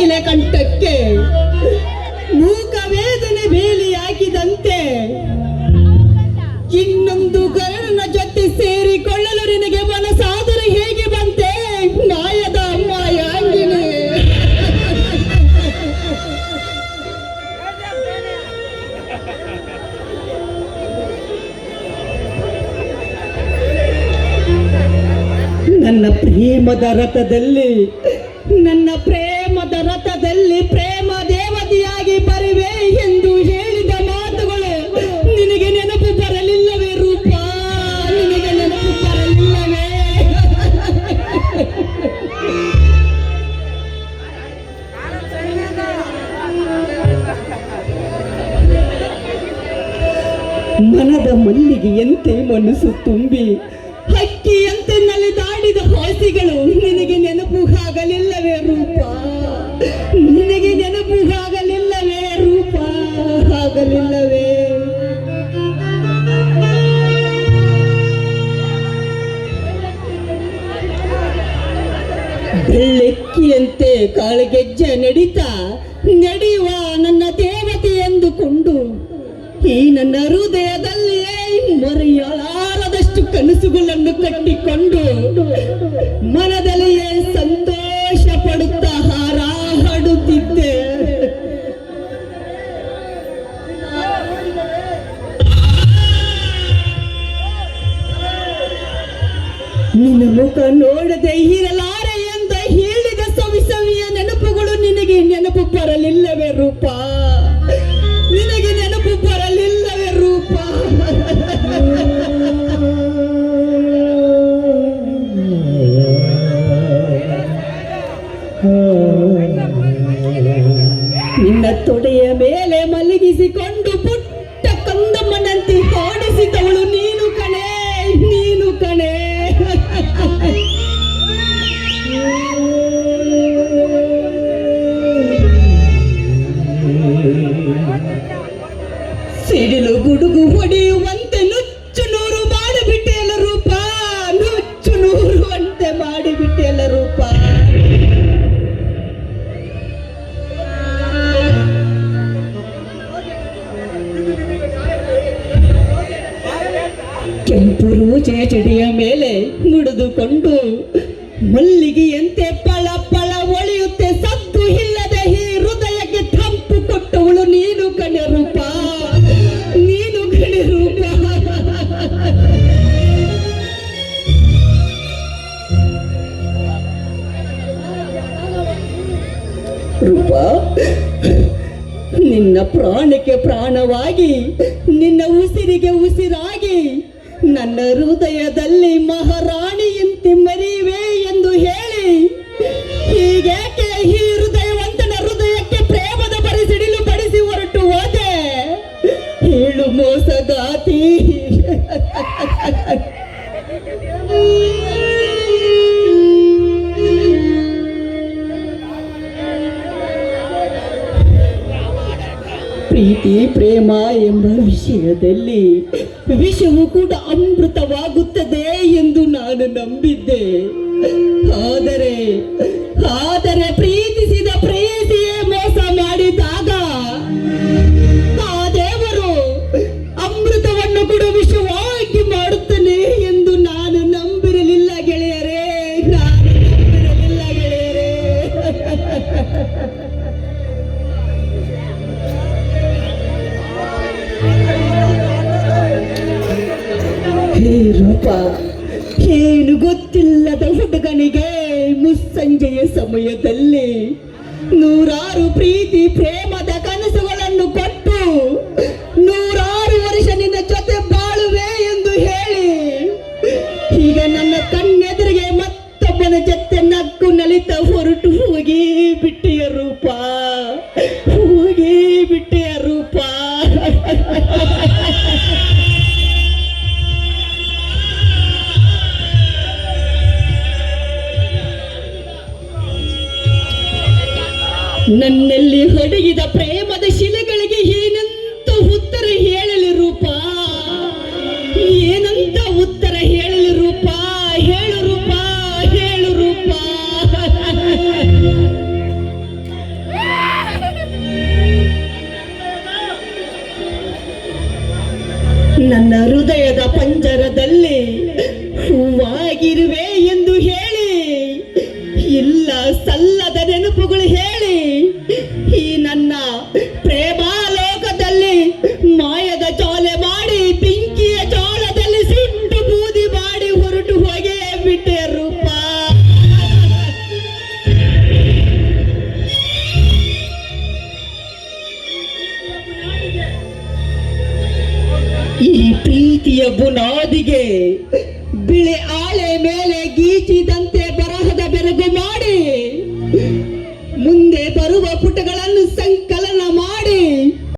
ಕೋಗಿಲೆ ಕಂಠಕ್ಕೆ ಮೂಕ ವೇದನೆ ಬೇಲಿ ಹಾಕಿದಂತೆ ಇನ್ನೊಂದು ಗರಡನ ಜೊತೆ ಸೇರಿಕೊಳ್ಳಲು ನಿನಗೆ ಮನಸ್ಸಾದರೆ ಹೇಗೆ ಬಂತೆ ಮಾಯದ ಮಾಯಾಂಗಿನಿ? ನನ್ನ ಪ್ರೇಮದ ರಥದಲ್ಲಿ ಪ್ರೇಮ ದೇವತೆಯಾಗಿ ಬರುವೆ ಎಂದು ಹೇಳಿದ ಮಾತುಗಳು ನಿನಗೆ ನೆನಪು ಬರಲಿಲ್ಲವೇ ರೂಪ? ನಿನಗೆ ನೆನಪು ಬರಲಿಲ್ಲವೇ? ಮನದ ಮಲ್ಲಿಗೆಯಂತೆ ಮನಸ್ಸು ತುಂಬಿ ಹಕ್ಕಿಯಂತೆ ನಲಿದಾಡಿದ ಹಾಸಿಗಳು ನಿನಗೆ ನೆನಪು ಆಗಲಿಲ್ಲವೇ ರೂಪ? ನಿನಗೆ ನೆನಪು ಆಗಲಿಲ್ಲವೇ ರೂಪ? ಆಗಲಿಲ್ಲವೇ? ಬೆಳ್ಳೆಕ್ಕಿಯಂತೆ ಕಾಳಿಗೆಜ್ಜೆ ನಡೆಯುವ ನನ್ನ ದೇವತೆ ಎಂದುಕೊಂಡು ಈ ನನ್ನ ಹೃದಯದಲ್ಲಿಯೇ ಮರೆಯಲಾರದಷ್ಟು ಕನಸುಗಳನ್ನು ಕಟ್ಟಿಕೊಂಡು ಮನದಲ್ಲಿಯೇ ಸಂತೋಷ ಪಡುತ್ತಾ ಹಾರಾಡುತ್ತಿದ್ದೆ. ನಿನ್ನ ಮುಖ ನೋಡದೆ ಇರಲಾರೆ ಎಂದು ಹೇಳಿದ ಸವಿಸವಿಯ ನೆನಪುಗಳು ನಿನಗೆ ನೆನಪು ಬರಲಿಲ್ಲವೇ ರೂಪ? ನಿನಗೆ ನೆನಪು ಬರಲಿಲ್ಲವೇ ರೂಪ? ನಿನ್ನ ತೊಡೆಯ ಮೇಲೆ ಮಲಗಿಸಿಕೊಂಡು ಪುಟ್ಟ ಕಂದಮ್ಮನಂತೆ ಹಾಡಿಸಿದವಳು ನೀನು ಕಣೆ, ನೀನು ಕಣೆ. ಸಿಡಿಲು ಗುಡುಗು ಹೊಡೆಯುವಂತೆ ನುಚ್ಚು ನೂರು ಮಾಡಿಬಿಟ್ಟೆಲ್ಲ ರೂಪ, ನುಚ್ಚು ನೂರು ಅಂತೆ ಮಾಡಿಬಿಟ್ಟೆಲ್ಲ ರೂಪ. ಕೆಂಪು ರೋಜೆಯ ಚಡಿಯ ಮೇಲೆ ಮುಡಿದುಕೊಂಡು ಮಲ್ಲಿಗೆಯಂತೆ ಪಳ ಪಳ ಒಳೆಯುತ್ತೆ ಸದ್ದು ಇಲ್ಲದೆ ಈ ಹೃದಯಕ್ಕೆ ತಂಪು ಕೊಟ್ಟವಳು ನೀನು ಕಣೆ ರೂಪ, ನೀನು ಕಣೆ ರೂಪ. ರೂಪ, ನಿನ್ನ ಪ್ರಾಣಕ್ಕೆ ಪ್ರಾಣವಾಗಿ ನಿನ್ನ ಉಸಿರಿಗೆ ಉಸಿರಾಗಿ ನನ್ನ ಹೃದಯದಲ್ಲಿ ಮಹಾರಾಣಿಯಂತೆ ಮರಿವೆ ಎಂದು ಹೇಳಿ ಹೀಗೇಕೆ ಈ ಹೃದಯವಂತನ ಹೃದಯಕ್ಕೆ ಪ್ರೇಮದ ಪರಿಸಿಡಿಲು ಬಡಿಸಿ ಹೊರಟು ಹೋದೆ? ಹೇಳು ಮೋಸಗಾತಿ. ಪ್ರೀತಿ ಪ್ರೇಮ ಎಂಬ ವಿಷಯದಲ್ಲಿ ವಿಷವು ಕೂಡ ಅಮೃತವಾಗುತ್ತದೆ ಎಂದು ನಾನು ನಂಬಿದ್ದೆ. ಆದರೆ ಪ್ರೀತಿಸಿದ ಪ್ರೇಯಸಿಯೇ ಮೋಸ ಮಾಡಿದಾಗ ಆ ದೇವರು ಅಮೃತವನ್ನು ಕೂಡ ವಿಷವಾಗಿ ಮಾಡುತ್ತಾನೆ ಎಂದು ನಾನು ನಂಬಿರಲಿಲ್ಲ ಗೆಳೆಯರೇ, ನಾನು ನಂಬಿರಲಿಲ್ಲ ಗೆಳೆಯರೇ. ಹೇ ರೂಪ, ಏನು ಗೊತ್ತಿಲ್ಲದ ಹುಡುಗನಿಗೆ ಮುಸ್ಸಂಜೆಯ ಸಮಯದಲ್ಲಿ ನೂರಾರು ಪ್ರೀತಿ ಪ್ರೇಮದ ಕನಸುಗಳನ್ನು ಕೊಟ್ಟು 100 ವರ್ಷ ನಿನ್ನ ಜೊತೆ ಬಾಳುವೆ ಎಂದು ಹೇಳಿ ಈಗ ನನ್ನ ಕಣ್ಣೆದುರಿಗೆ ಮತ್ತೊಬ್ಬನ ಜೊತೆ ನಕ್ಕು ನಲಿತ ಹೊರಟು ಹೋಗಿ ಬಿಟ್ಟೆಯ ರೂಪ, ಹೋಗಿ ಬಿಟ್ಟೆಯ ರೂಪ. ನನ್ನಲ್ಲಿ ಹೊಡಗಿದ ಪ್ರೇಮದ ಶಿಲೆಗಳಿಗೆ ಏನಂತ ಉತ್ತರ ಹೇಳಲಿ ರೂಪ? ಏನಂತ ಉತ್ತರ ಹೇಳಲಿ ರೂಪ? ಹೇಳು ರೂಪ, ಹೇಳು ರೂಪ. ಹೇಗಿರುವೆ ಎಂದು ಹೇಳಿ, ಇಲ್ಲ ಸಲ್ಲದ ನೆನಪುಗಳು ಹೇಳಿ, ಈ ನನ್ನ ಪ್ರೇಮಾಲೋಕದಲ್ಲಿ ಮಾಯದ ಜಾಲೆ ಮಾಡಿ ಬೆಂಕಿಯ ಜಾಲದಲ್ಲಿ ಸಿಂಟು ಬೂದಿ ಮಾಡಿ ಹೊರಟು ಹೋಗೇ ಬಿಟ್ಟೆ ರೂಪ. ಈ ಪ್ರೀತಿಯ ಬುನಾದಿಗೆ ಬಿಳೆ ಆಳೆ ಮೇಲೆ ಗೀಚಿದಂತೆ ಬರಹದ ಬೆರಗು ಮಾಡಿ, ಮುಂದೆ ಬರುವ ಪುಟಗಳನ್ನು ಸಂಕಲನ ಮಾಡಿ